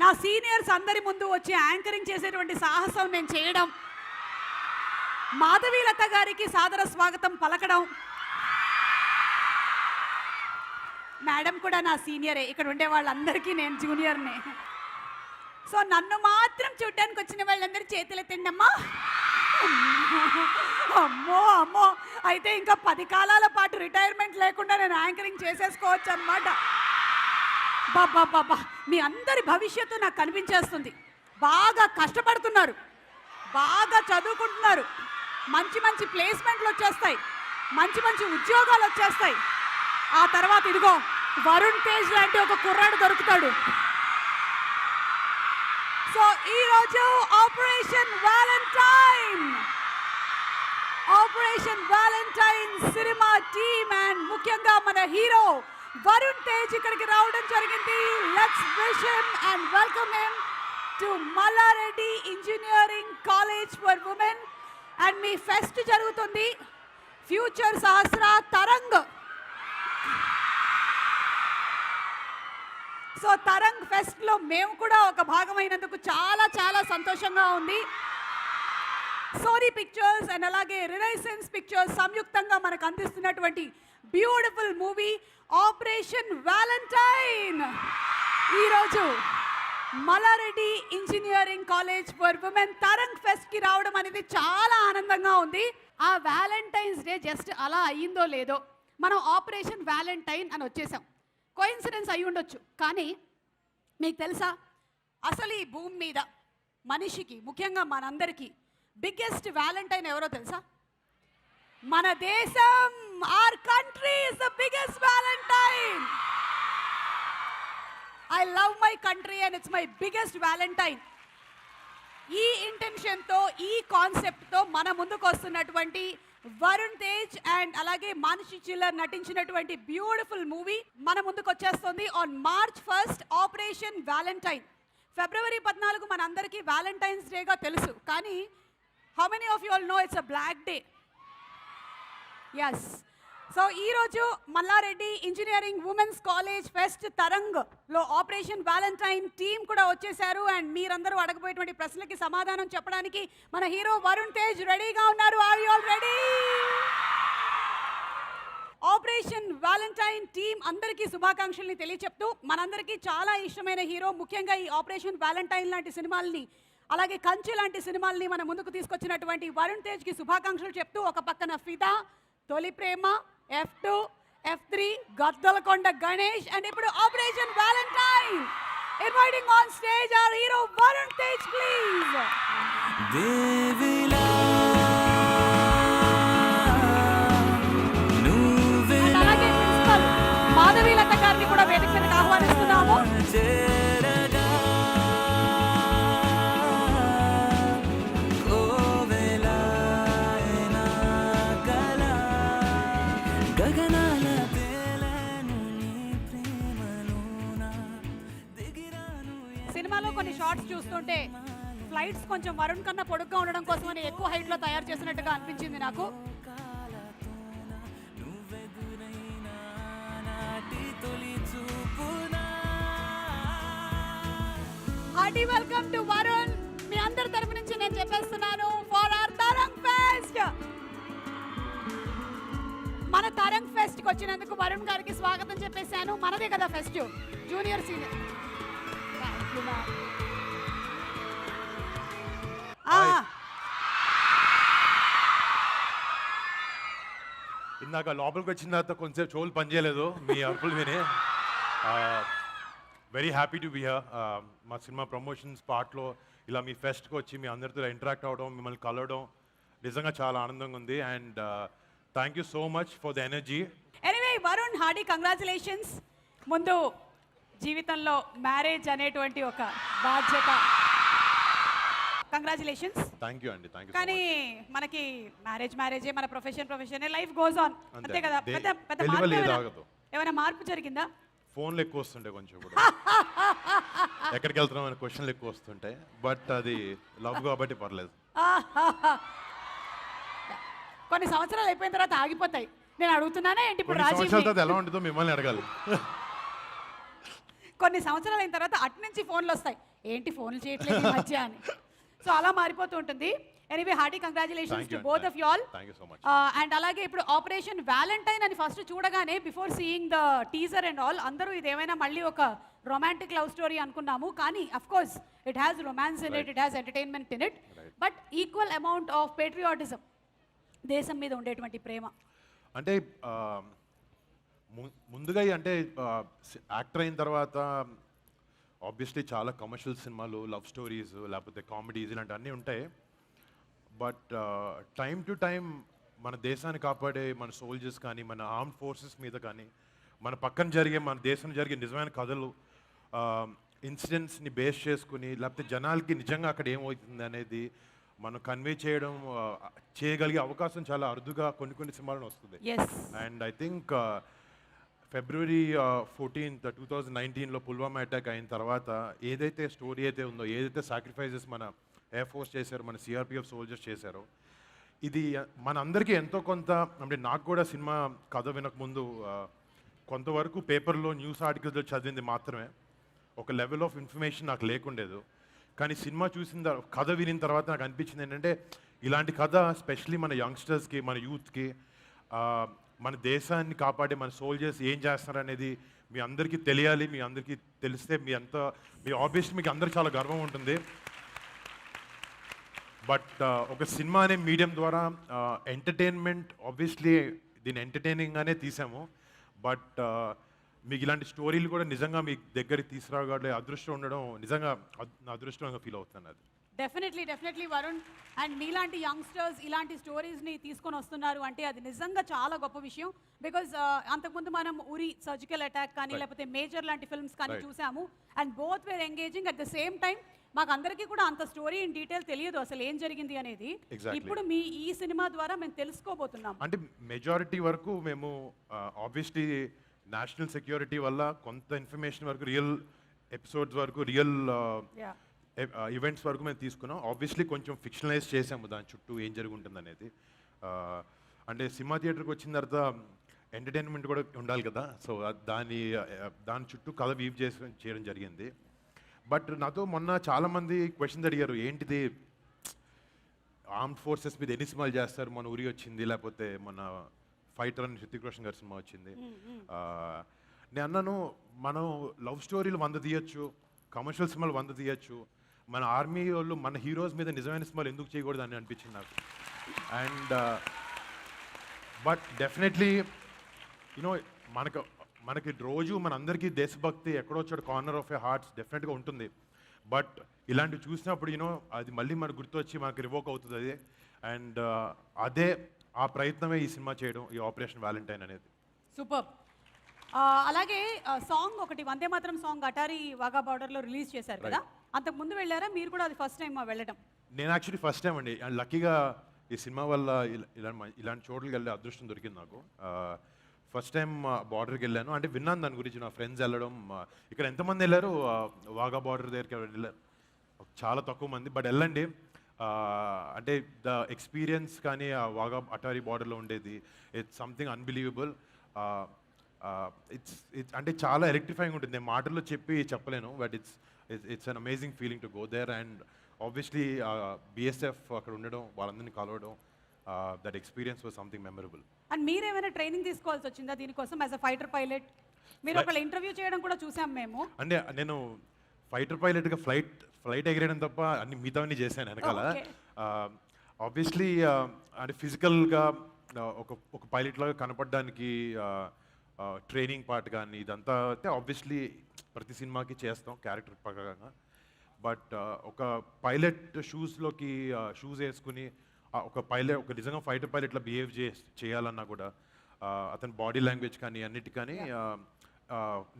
నా సీనియర్స్ అందరి ముందు వచ్చి యాంకరింగ్ చేసేటువంటి సాహసం నేను చేయడం, మాధవీలత గారికి సాదర స్వాగతం పలకడం. మేడం కూడా నా సీనియరే, ఇక్కడ ఉండే వాళ్ళందరికీ నేను జూనియర్నే. సో నన్ను మాత్రం చూడ్డానికి వచ్చిన వాళ్ళందరూ చేతులు ఎత్తండమ్మా. అమ్మో అమ్మో, అయితే ఇంకా 10 కాలాల పాటు రిటైర్మెంట్ లేకుండా నేను యాంకరింగ్ చేసేసుకోవచ్చు అనమాట. బాబా బాబా, మీ అందరి భవిష్యత్తు నాకు కనిపించేస్తుంది. బాగా కష్టపడుతున్నారు, బాగా చదువుకుంటున్నారు, మంచి మంచి ప్లేస్మెంట్లు వచ్చేస్తాయి, మంచి మంచి ఉద్యోగాలు వచ్చేస్తాయి. ఆ తర్వాత ఇదిగో వరుణ్ తేజ్ లాంటి ఒక కుర్రాడు దొరుకుతాడు. సో ఈరోజు operation valentine cinema team and ముఖ్యంగా మన హీరో వరుణ్ తేజ్ ఇక్కడికి రావడం జరిగింది. Let's wish him and welcome him to Malla Reddy engineering college for women. And మీ ఫెస్ట్ జరుగుతుంది ఫ్యూచర్ సహస్ర తరంగ్. సో తరంగ్ ఫెస్ట్లో మేము కూడా ఒక భాగమైనందుకు చాలా చాలా సంతోషంగా ఉంది. సోనీ పిక్చర్స్ అండ్ అలాగే రినైసెన్స్ పిక్చర్స్ సంయుక్తంగా మనకు అందిస్తున్నటువంటి బ్యూటిఫుల్ మూవీ ఆపరేషన్ వ్యాలంటైన్ ఈరోజు Malla Reddy engineering college for women Tarang ఫెస్ట్కి రావడం అనేది చాలా ఆనందంగా ఉంది. ఆ వ్యాలంటైన్స్ డే జస్ట్ అలా అయ్యిందో లేదో మనం ఆపరేషన్ వ్యాలంటైన్ అని వచ్చేసాం. కోయిన్సిడెన్స్ అయి ఉండొచ్చు, కానీ మీకు తెలుసా అసలు ఈ భూమి మీద మనిషికి ముఖ్యంగా మనందరికీ బిగ్గెస్ట్ వ్యాలంటైన్ ఎవరో తెలుసా? మన దేశం. Our country is the biggest valentine. I love my country and it's my biggest valentine. ఈ ఇంటెన్షన్తో, ఈ కాన్సెప్ట్తో మన ముందుకు వస్తున్నటువంటి వరుణ్ తేజ్ అండ్ అలాగే మానుషి చిల్లర్ నటించినటువంటి బ్యూటిఫుల్ మూవీ మన ముందుకు వచ్చేస్తుంది on March 1st operation valentine. ఫిబ్రవరి 14 మనందరికీ వ్యాలంటైన్స్ డేగా తెలుసు, కానీ how many of you all know it's a black day? Yes. So ఈరోజు Malla Reddy engineering women's college fest తరంగ్లో ఆపరేషన్ వ్యాలంటైన్ టీమ్ కూడా వచ్చేసారు. అండ్ మీరందరూ అడగబోయేటువంటి ప్రశ్నలకి సమాధానం చెప్పడానికి మన హీరో వరుణ్ తేజ్ రెడీగా ఉన్నారు. Are you all ready? Operation valentine team అందరికీ శుభాకాంక్షల్ని తెలియచెప్తూ, మనందరికీ చాలా ఇష్టమైన హీరో, ముఖ్యంగా ఈ ఆపరేషన్ వ్యాలంటైన్ లాంటి సినిమాల్ని అలాగే కంచె లాంటి సినిమాల్ని మన ముందుకు తీసుకొచ్చినటువంటి వరుణ్ తేజ్కి శుభాకాంక్షలు చెప్తూ, ఒక పక్కన Fidaa, Tholi Prema, F2, F3, Gaddalakonda Ganesh and ఇప్పుడు operation valentine. Inviting on stage our hero Varun Tej please. దేవిలా నువ్వెలా అలాగే ప్రిన్సిపల్ మాధవీలత గారిని కూడా వేదిక మీదకి ఆహ్వానిస్తున్నాము. సినిమాలో కొన్ని షార్ట్స్ చూస్తుంటే ఫ్లైట్స్ కొంచెం వరుణ్ కన్నా పొడుగ్గా ఉండడం కోసమని ఎక్కువ హైట్లో తయారు చేసినట్టుగా అనిపించింది నాకు. Hearty welcome to Varun. మీ అందరి తరపు నుంచి నేను చెప్పేస్తున్నాను ఫర్ అవర్ తరంగ్ ఫెస్ట్. మన తరంగ్ ఫెస్ట్కి వచ్చినందుకు వరుణ్ గారికి స్వాగతం చెప్పేశాను. మనదే కదా ఫెస్ట్, జూనియర్ సీనియర్. ఇందాక లోపలికి వచ్చిన తర్వాత కొంచెంసేపు చెవులు పనిచేయలేదు మీ అరుపులు విని. Very happy to be here. మా సినిమా ప్రమోషన్స్ పార్ట్లో ఇలా మీ ఫెస్ట్కి వచ్చి మీ అందరితో ఇంటరాక్ట్ అవ్వడం, మిమ్మల్ని కలవడం నిజంగా చాలా ఆనందంగా ఉంది. And thank you so much for the energy. Anyway Varun, hearty congratulations. ముందు జీవితంలో మ్యారేజ్ అనేటువంటి ఒక బాధ్యత. కంగ్రాచులేషన్స్. థ్యాంక్ యూ అండి. Thank you. కానీ మనకి మ్యారేజే, మన ప్రొఫెషన్ లైఫ్ గోస్ ఆన్, అంతే కదా. ఏమైనా మార్పు జరిగిందా? ఫోన్లు ఎక్కువ వస్తుంటాయి కొంచెం కూడా, ఎక్కడికి వెళ్తున్నాం అనే క్వశ్చన్లు ఎక్కువ వస్తుంటాయి. బట్ అది లవ్ కాబట్టి పర్లేదు. కొన్ని సంవత్సరాలు అయిపోయిన తర్వాత ఆగిపోతాయి. నేను అడుగుతున్నానే ఏంటి ఇప్పుడు రాజీవ్ ఎలా ఉంటుందో మిమ్మల్ని అడగాలి. కొన్ని సంవత్సరాలు అయిన తర్వాత అటు నుంచి ఫోన్లు వస్తాయి, ఏంటి ఫోన్లు చేయట్లేదు ఈ మధ్య అని. సో అలా మారిపోతూ ఉంటుంది. Anyway hearty congratulations Thank to you. Both of you all. Thank you so much. And అలాగే ఇప్పుడు ఆపరేషన్ వ్యాలంటైన్ అని ఫస్ట్ చూడగానే before seeing the teaser and all అందరూ ఇదేమైనా మళ్ళీ ఒక రొమాంటిక్ లవ్ స్టోరీ అనుకున్నాము, కానీ of course it has romance in it, it has entertainment in it, but equal amount of patriotism, దేశం మీద ఉండేటువంటి ప్రేమ. అంటే ముందుగా అంటే యాక్టర్ అయిన తర్వాత ఆబ్వియస్లీ చాలా కమర్షియల్ సినిమాలు, లవ్ స్టోరీస్, లేకపోతే కామెడీస్ ఇలాంటివన్నీ ఉంటాయి. బట్ టైం టు టైం మన దేశాన్ని కాపాడే మన సోల్జర్స్ కానీ, మన ఆర్మ్డ్ ఫోర్సెస్ మీద కానీ, మన పక్కన జరిగే, మన దేశం జరిగే నిజమైన కథలు, ఇన్సిడెంట్స్ని బేస్ చేసుకుని, లేకపోతే జనాలకి నిజంగా అక్కడ ఏమవుతుంది అనేది మనం కన్వే చేయడం చేయగలిగే అవకాశం చాలా అరుదుగా కొన్ని సినిమాలను వస్తుంది. ఎస్. అండ్ ఐ థింక్ ఫిబ్రవరి 14th 2019లో పుల్వామా అటాక్ అయిన తర్వాత ఏదైతే స్టోరీ అయితే ఉందో, ఏదైతే సాక్రిఫైజెస్ మన ఎయిర్ ఫోర్స్ చేశారో, మన సిఆర్పిఎఫ్ సోల్జర్స్ చేశారో, ఇది మనందరికీ ఎంతో కొంత, అంటే నాకు కూడా సినిమా కథ వినకముందు కొంతవరకు పేపర్లో న్యూస్ ఆర్టికల్స్లో చదివింది మాత్రమే, ఒక లెవెల్ ఆఫ్ ఇన్ఫర్మేషన్ నాకు లేకుండేదు. కానీ సినిమా చూసిన కథ వినిన తర్వాత నాకు అనిపించింది ఏంటంటే, ఇలాంటి కథ స్పెషలీ మన యంగ్స్టర్స్కి, మన యూత్కి, మన దేశాన్ని కాపాడే మన సోల్జర్స్ ఏం చేస్తున్నారు అనేది మీ అందరికీ తెలియాలి. మీ అందరికీ తెలిస్తే మీ ఆబ్వియస్లీ మీకు అందరికి చాలా గర్వం ఉంటుంది. బట్ ఒక సినిమా అనే మీడియం ద్వారా ఎంటర్టైన్మెంట్, ఆబ్వియస్లీ దీన్ని ఎంటర్టైనింగ్గానే తీసాము, బట్ మీకు ఇలాంటి స్టోరీలు కూడా నిజంగా మీ దగ్గరికి తీసుకురాగలే అదృష్టం ఉండడం నిజంగా నా అదృష్టంగా ఫీల్ అవుతున్నాను. అది డెఫినెట్లీ వరుణ్, అండ్ మీలాంటి యంగ్స్టర్స్ ఇలాంటి స్టోరీస్ని తీసుకొని వస్తున్నారు అంటే అది నిజంగా చాలా గొప్ప విషయం. బికాజ్ అంతకుముందు మనం ఉరి సర్జికల్ అటాక్ కానీ, లేకపోతే మేజర్ లాంటి ఫిల్మ్స్ కానీ చూసాము, and both wear engaging. At the same time మాకు అందరికీ కూడా అంత స్టోరీ ఇన్ డీటెయిల్ తెలియదు అసలు ఏం జరిగింది అనేది. ఇప్పుడు మీ ఈ సినిమా ద్వారా మేము తెలుసుకోబోతున్నాం. అంటే మెజారిటీ వరకు మేము ఆబ్వియస్లీ నేషనల్ సెక్యూరిటీ వల్ల కొంత ఇన్ఫర్మేషన్ వరకు, రియల్ ఎపిసోడ్స్ వరకు, రియల్ ఈవెంట్స్ వరకు మేము తీసుకున్నాం. ఆబ్వియస్లీ కొంచెం ఫిక్షనలైజ్ చేసాము దాని చుట్టూ ఏం జరుగుతుంది అనేది. అంటే సినిమా థియేటర్కి వచ్చిన తర్వాత ఎంటర్టైన్మెంట్ కూడా ఉండాలి కదా, సో దాని చుట్టూ కథ వీవ్ చేయడం జరిగింది. బట్ నాతో మొన్న చాలామంది క్వశ్చన్స్ అడిగారు, ఏంటిది ఆర్మ్డ్ ఫోర్సెస్ మీద ఎన్ని సినిమాలు చేస్తారు, మన ఊరి వచ్చింది, లేకపోతే మన ఫైటర్ అని హృతిక్ రోషన్ గారి సినిమా వచ్చింది. నేను అన్నాను, మనం లవ్ స్టోరీలు 100 తీయచ్చు, కమర్షియల్ సినిమాలు 100 తీయచ్చు, మన ఆర్మీ వాళ్ళు మన హీరోస్ మీద నిజమైన సినిమాలు ఎందుకు చేయకూడదు అని అనిపించింది నాకు. అండ్ బట్ డెఫినెట్లీ యూనో మనకి రోజు మనందరికీ దేశభక్తి ఎక్కడో చోట కార్నర్ ఆఫ్ ఏ హార్ట్స్ డెఫినెట్గా ఉంటుంది. బట్ ఇలాంటివి చూసినప్పుడు యూనో అది మళ్ళీ మనకు గుర్తొచ్చి మనకు రివోక్ అవుతుంది అది. అండ్ ఆ ప్రయత్నమే ఈ సినిమా చేయడం, ఈ ఆపరేషన్ వ్యాలంటైన్ అనేది. సూపర్. అలాగే సాంగ్ ఒకటి, వందే మాత్రం సాంగ్ అటారీ వాఘా బార్డర్లో రిలీజ్ చేశారు కదా, అంతకు ముందు వెళ్ళారా మీరు కూడా? అది ఫస్ట్ టైం వెళ్ళడం? నేను యాక్చువల్లీ ఫస్ట్ టైం అండి. అండ్ లక్కీగా ఈ సినిమా వల్ల ఇలాంటి చోట్లకి వెళ్ళే అదృష్టం దొరికింది నాకు. ఫస్ట్ టైం బార్డర్కి వెళ్ళాను, అంటే విన్నాను దాని గురించి, నా ఫ్రెండ్స్ వెళ్ళడం. ఇక్కడ ఎంతమంది వెళ్ళారు వాఘా బార్డర్ దగ్గరికి? వెళ్ళారు చాలా తక్కువ మంది, బట్ వెళ్ళండి. అంటే ద ఎక్స్పీరియన్స్ కానీ ఆ వాఘా అటారీ బార్డర్లో ఉండేది, ఇట్స్ సంథింగ్ అన్బిలీవబుల్. ఇట్స్ అంటే చాలా ఎలక్ట్రిఫైయింగ్ ఉంటుంది. నేను మాటల్లో చెప్పలేను, but it's an amazing feeling to go there. And obviously BSF అక్కడ ఉండడం, వాళ్ళందరినీ కలవడం, that experience was something memorable. And మీరేమైనా ట్రైనింగ్ తీసుకోవాల్సి వచ్చిందా దీనికోసం యాజ్ అ ఫైటర్ పైలట్? మీరు ఒకళ్ళు ఇంటర్వ్యూ చేయడం కూడా చూసాం మేము. అంటే నేను ఫైటర్ పైలట్గా ఫ్లైట్ ఎగిరేయడం తప్ప అన్ని మిగతావన్నీ చేశాను వెనకాల. ఆబ్వియస్లీ అంటే ఫిజికల్గా ఒక పైలట్ లాగా కనపడడానికి ట్రైనింగ్ పార్ట్ కానీ ఇదంతా అయితే ఆబ్వియస్లీ ప్రతి సినిమాకి చేస్తాం క్యారెక్టర్ ప్రకారంగా. బట్ ఒక పైలట్ షూస్ వేసుకుని ఒక నిజంగా ఫైటర్ పైలట్లా బిహేవ్ చేయాలన్నా కూడా అతని బాడీ లాంగ్వేజ్ కానీ అన్నిటి కానీ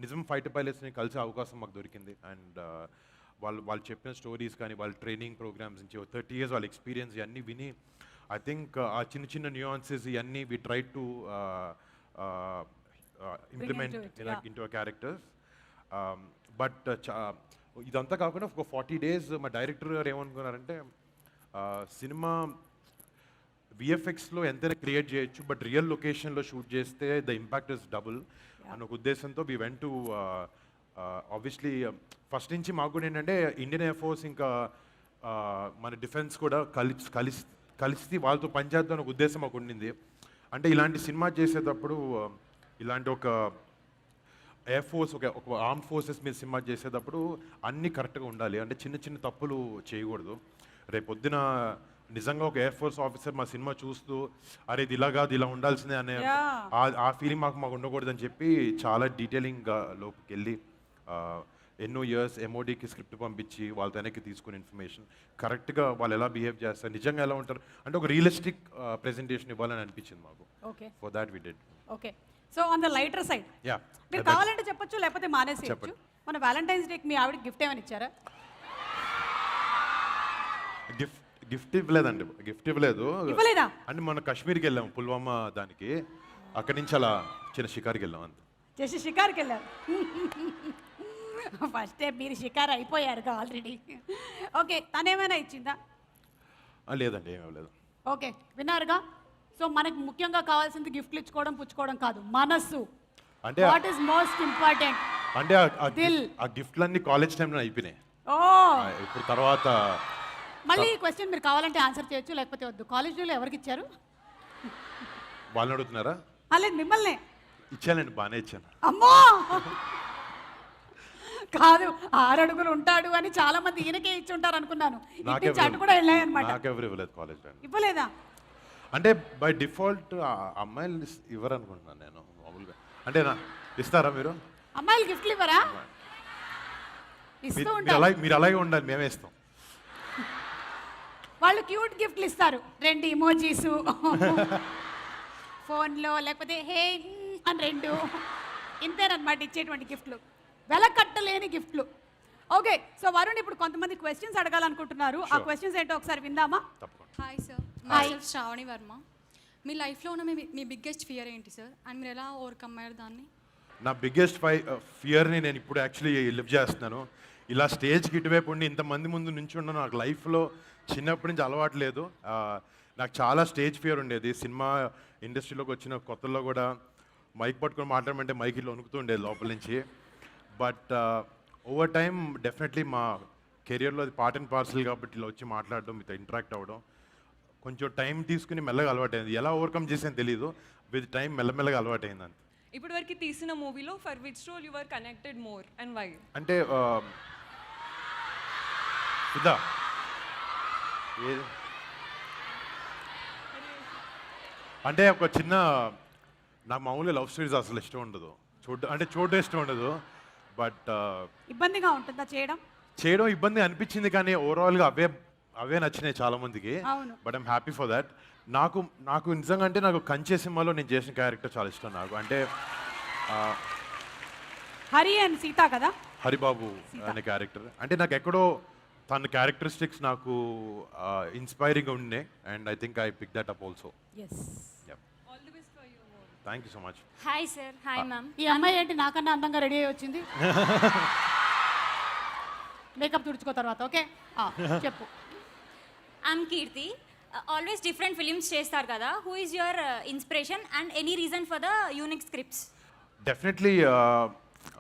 నిజం ఫైటర్ పైలట్స్ని కలిసే అవకాశం మాకు దొరికింది. అండ్ వాళ్ళు చెప్పిన స్టోరీస్ కానీ, వాళ్ళ ట్రైనింగ్ ప్రోగ్రామ్స్ నుంచి 30 years వాళ్ళ ఎక్స్పీరియన్స్ ఇవన్నీ విని ఐ థింక్ ఆ చిన్న న్యూయాన్సెస్ ఇవన్నీ we try to implement into a characters. But ఇదంతా కాకుండా ఒక 40 days మా డైరెక్టర్ గారు ఏమనుకున్నారంటే, సినిమా విఎఫ్ఎక్స్లో ఎంతైనా క్రియేట్ చేయొచ్చు, బట్ రియల్ లొకేషన్లో షూట్ చేస్తే ద ఇంపాక్ట్ ఇస్ డబుల్ అన్న ఒక ఉద్దేశంతో we went to obviously first నుంచి మాకు కూడా ఏంటంటే ఇండియన్ ఎయిర్ ఫోర్స్ ఇంకా మన డిఫెన్స్ కూడా కలిసి వాళ్ళతో పనిచేద్దాం అనే ఒక ఉద్దేశం మాకు ఉండింది. అంటే ఇలాంటి సినిమా చేసేటప్పుడు ఇలాంటి ఒక ఎయిర్ ఫోర్స్ ఒక ఆర్మ్ ఫోర్సెస్ మీద సినిమా చేసేటప్పుడు అన్నీ కరెక్ట్గా ఉండాలి. అంటే చిన్న చిన్న తప్పులు చేయకూడదు. రేపొద్దున నిజంగా ఒక ఎయిర్ ఫోర్స్ ఆఫీసర్ మా సినిమా చూస్తూ అరే ఇది ఇలా కాదు ఇలా ఉండాల్సిందే అనే ఆ ఫీలింగ్ మాకు ఉండకూడదని చెప్పి చాలా డీటెయిలింగ్గా లోపుకి వెళ్ళి ఎన్నో ఇయర్స్ ఎంఓడికి స్క్రిప్ట్ పంపించి వాళ్ళ వెనక్కి తీసుకుని ఇన్ఫర్మేషన్ కరెక్ట్గా వాళ్ళు ఎలా బిహేవ్ చేస్తారు, నిజంగా ఎలా ఉంటారు అంటే ఒక రియలిస్టిక్ ప్రెజెంటేషన్ ఇవ్వాలని అనిపించింది మాకు. Okay, for that we did. Okay. So on the lighter side ya, మీరు కావాలంటే చెప్పొచ్చు, లేకపోతే మానేసేయచ్చు. మన వ్యాలంటైన్స్ డేకి మీ ఆవిడకి గిఫ్ట్ ఏమైనా ఇచ్చారా? గిఫ్ట్ ఇవ్వలేదండి, గిఫ్ట్ ఇవ్వలేదు. ఇవ్వలేదా? అంటే మొన్న కాశ్మీర్కి వెళ్ళాము పుల్వామా దానికి, అక్కడి నుంచి అలా చిన్న షికార్కి వెళ్ళాం అంత. చేసి షికార్కి వెళ్ళారు. ఫస్టే మీరు షికార్ అయిపోయారుగా ఆల్రెడీ. ఓకే, తనేమైనా ఇచ్చిందా? లేదండి, ఏమీ లేదు. ఓకే, విన్నారుగా. సో మనకు ముఖ్యంగా కావాల్సింది గిఫ్ట్లు ఇచ్చుకోవడం పుచ్చుకోవడం కాదు, మనస్సు. అంటే వాట్ ఈస్ మోస్ట్ ఇంపార్టెంట్. అంటే ఆ గిఫ్ట్లన్నీ కాలేజ్ టైంలో అయిపోయినాయి. ఓ, ఇప్పుడు తర్వాత మళ్ళీ ఈ క్వశ్చన్ మీరు కావాలంటే ఆన్సర్ చేయొచ్చు, లేకపోతే వద్దు. కాలేజీలో ఎవరికి ఇచ్చారు? వాళ్ళని అడుగుతున్నారా? లేదు, మిమ్మల్ని. ఇచ్చానండి, బాగానే ఇచ్చాను. అమ్మో, కాదు 6 అడుగులు ఉంటాడు అని చాలా మంది ఈయనకే ఇచ్చి ఉంటారు అనుకున్నాను. ఇటు అటు కూడా వెళ్ళాయి అనమాట. నాకెవరు ఇవ్వలేదు కాలేజ్ టైం. ఇవ్వలేదా? అంటే బై డిఫాల్ట్ అమ్మాయిలు ఇవ్వరు అనుకుంటున్నాను నేను మామూలుగా. అంటే ఇస్తారా మీరు? అమ్మాయిలు గిఫ్ట్లు ఇవ్వరా? ఇస్తూ ఉంటారు. మీరు అలాగే ఉండాలి, మేమే ఇస్తాం. వాళ్ళు క్యూట్ గిఫ్ట్లు ఇస్తారు, 2 ఇమోజీస్ ఫోన్లో, లేకపోతే హే అని 2, ఇంతేనమాట ఇచ్చేటువంటి గిఫ్ట్లు, వెలకట్టలేని గిఫ్ట్లు. ఓకే, సో వరుణ్ ఇప్పుడు కొంతమంది క్వశ్చన్స్ అడగాలనుకుంటున్నారు. ఆ క్వశ్చన్స్ ఏంటో ఒకసారి విందామా? Hi sir, my Sravani Varma. మీ లైఫ్లో ఉన్న మీ బిగ్గెస్ట్ ఫియర్ ఏంటి సార్, అండ్ మీరు ఎలా ఓవర్కమ్ అయ్యారు దాన్ని? నా బిగ్గెస్ట్ ఫియర్ని నేను ఇప్పుడు యాక్చువల్లీ లివ్ చేస్తున్నాను. ఇలా స్టేజ్కి ఇటువైపు ఉండి ఇంతమంది ముందు నుంచి ఉన్నాను. నాకు లైఫ్లో చిన్నప్పటి నుంచి అలవాటు లేదు. నాకు చాలా స్టేజ్ ఫియర్ ఉండేది. సినిమా ఇండస్ట్రీలోకి వచ్చిన కొత్తలో కూడా మైక్ పట్టుకొని మాట్లాడమంటే మైక్ ఇట్లా వణుకుతూ ఉండేది లోపల నుంచి. బట్ ఓవర్ టైం డెఫినెట్లీ మా కెరియర్లో అది పార్ట్ అండ్ పార్సల్ కాబట్టి ఇలా వచ్చి మాట్లాడడం, మీతో ఇంటరాక్ట్ అవ్వడం కొంచెం టైం తీసుకుని మెల్లగా అలవాటైంది. ఎలా ఓవర్కమ్ చేసాను తెలీదు, విత్ టైం మెల్లమెల్లగా అలవాటైంది అంత. ఇప్పటి వరకు తీసిన మూవీలో for which role you were connected more and why? అంటే ఇదా అంటే ఒక చిన్న, నాకు మామూలుగా లవ్ స్టోరీస్ అసలు ఇష్టం ఉండదు, చూడడం ఇష్టం ఉండదు. బట్ ఇబ్బందిగా ఉంటుందా చేయడం ఇబ్బంది అనిపించింది, కానీ ఓవరాల్గా అవే నచ్చినాయి చాలా మందికి. అవును. But I'm happy for that. నాకు నిజంగా అంటే నాకు కంచె సినిమాలో నేను చేసిన క్యారెక్టర్ చాలా ఇష్టం నాకు. అంటే హరి అండ్ సీత కదా, హరిబాబు అనే క్యారెక్టర్ అంటే నాకు ఎక్కడో తన క్యారెక్టరిస్టిక్స్ నాకు ఇన్స్పైరింగ్ ఉండే, and I think I pick that up also. All the best for you more. Thank you so much. Hi sir. Hi ma'am. ఈ అమ్మాయి ఏంటి నాకన్నా అందంగా రెడీ అయ్యి వచ్చింది? మేకప్ తుడుచుకో తర్వాత. ఓకే, చెప్పు. I'm Keerthi. Always different films చేస్తారు కదా, who is your inspiration and any reason for the unique scripts? Definitely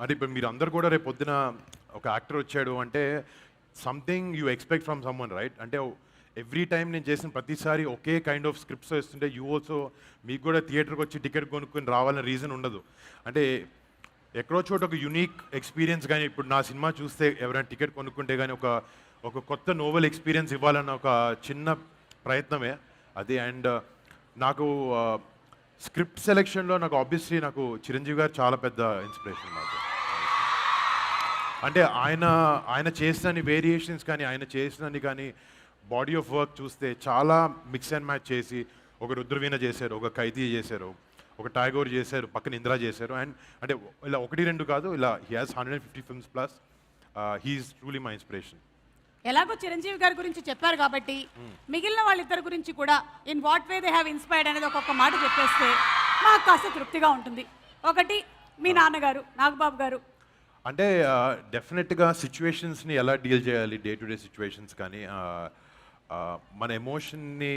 అంటే ఇప్పుడు మీరు అందరు కూడా రేపు పొద్దున ఒక యాక్టర్ వచ్చాడు అంటే something you expect from someone, right? అంటే ఎవ్రీ టైం నేను చేసిన ప్రతిసారి ఒకే కైండ్ ఆఫ్ స్క్రిప్ట్స్ వేస్తుంటే యూ ఆల్సో మీకు కూడా థియేటర్కి వచ్చి టికెట్ కొనుక్కొని రావాలనే రీజన్ ఉండదు. అంటే ఎక్కడో చోట ఒక యునీక్ ఎక్స్పీరియన్స్, కానీ ఇప్పుడు నా సినిమా చూస్తే ఎవరైనా టికెట్ కొనుక్కుంటే కానీ ఒక కొత్త నోవెల్ ఎక్స్పీరియన్స్ ఇవ్వాలన్న ఒక చిన్న ప్రయత్నమే అది. అండ్ నాకు స్క్రిప్ట్ సెలెక్షన్లో నాకు ఆబ్వియస్లీ నాకు చిరంజీవి గారు చాలా పెద్ద ఇన్స్పిరేషన్ నాకు. అంటే ఆయన చేసిన వేరియేషన్స్ కానీ ఆయన చేసినని కానీ బాడీ ఆఫ్ వర్క్ చూస్తే చాలా మిక్స్ అండ్ మ్యాచ్ చేసి ఒక రుద్రవీణ చేశారు, ఒక ఖైదీ చేశారు, ఒక టాగోర్ చేశారు, పక్కన ఇందిరా చేశారు. అండ్ అంటే ఇలా 1-2 కాదు, ఇలా he has 150 films plus. He's truly my inspiration. ఎలాగో చిరంజీవి గారి గురించి చెప్పారు కాబట్టి మిగిలిన వాళ్ళిద్దరి గురించి కూడా in what way they have inspired అనేది ఒక్కొక్క మాట చెప్పేస్తే మాకు కాస్త తృప్తిగా ఉంటుంది. ఒకటి మీ నాన్నగారు నాగబాబు గారు. అంటే డెఫినెట్గా సిచ్యువేషన్స్ని ఎలా డీల్ చేయాలి, డే టు డే సిచ్యువేషన్స్ కానీ మన ఎమోషన్ని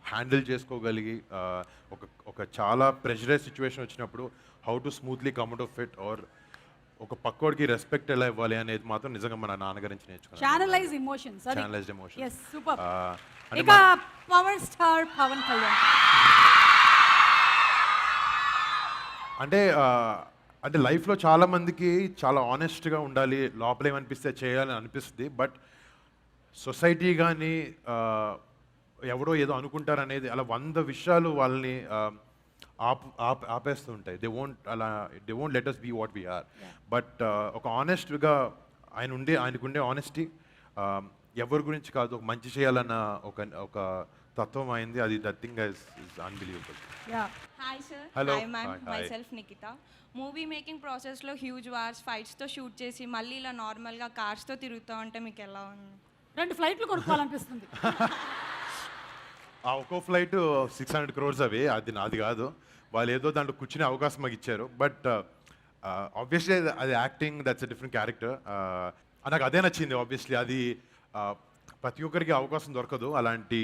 హ్యాండిల్ చేసుకోగలిగి ఒక చాలా ప్రెషరైజ్ సిచ్యువేషన్ వచ్చినప్పుడు how to smoothly come out of it, or ఒక పక్కోడికి రెస్పెక్ట్ ఎలా ఇవ్వాలి అనేది మాత్రం నిజంగా మన నాన్నగారి నుంచి నేర్చుకున్నాను. ఛానలైజ్ ఎమోషన్స్ అది Channelized emotions. ఎస్ సూపర్ అంటే ఇక పవర్ స్టార్ పవన్ కళ్యాణ్ అంటే అంటే లైఫ్లో చాలా మందికి చాలా ఆనెస్ట్గా ఉండాలి, లోపల ఏమనిపిస్తే చేయాలని అనిపిస్తుంది. బట్ సొసైటీ కానీ ఎవరో ఏదో అనుకుంటారనేది అలా 100 విషయాలు వాళ్ళని ఆపేస్తూ ఉంటాయి. They won't let us be what we are. But ఒక ఆనెస్ట్గా ఆయనకుండే ఆనెస్టీ ఎవరి గురించి కాదు, ఒక మంచి చేయాలన్న ఒక తత్వం అయింది. అది that thing is unbelievable. Yeah Hi sir. Hello. Hi ma'am. Hi. Myself Nikita. Movie making ప్రాసెస్లో హ్యూజ్ వార్స్ ఫైట్స్తో షూట్ చేసి మళ్ళీ ఇలా నార్మల్గా కార్స్తో తిరుగుతూ ఉంటే మీకు ఎలా ఉంది? 2 ఫ్లైట్లు కొనుక్కోవాలనిపిస్తుంది. ఆ ఒక్కో ఫ్లైట్ 600 crores అవి, అది నాది కాదు. వాళ్ళు ఏదో దాంట్లో కూర్చునే అవకాశం మాకు ఇచ్చారు. బట్ ఆబ్వియస్లీ అది acting, that's a different character. నాకు అదే నచ్చింది. ఆబ్వియస్లీ అది ప్రతి ఒక్కరికి అవకాశం దొరకదు అలాంటి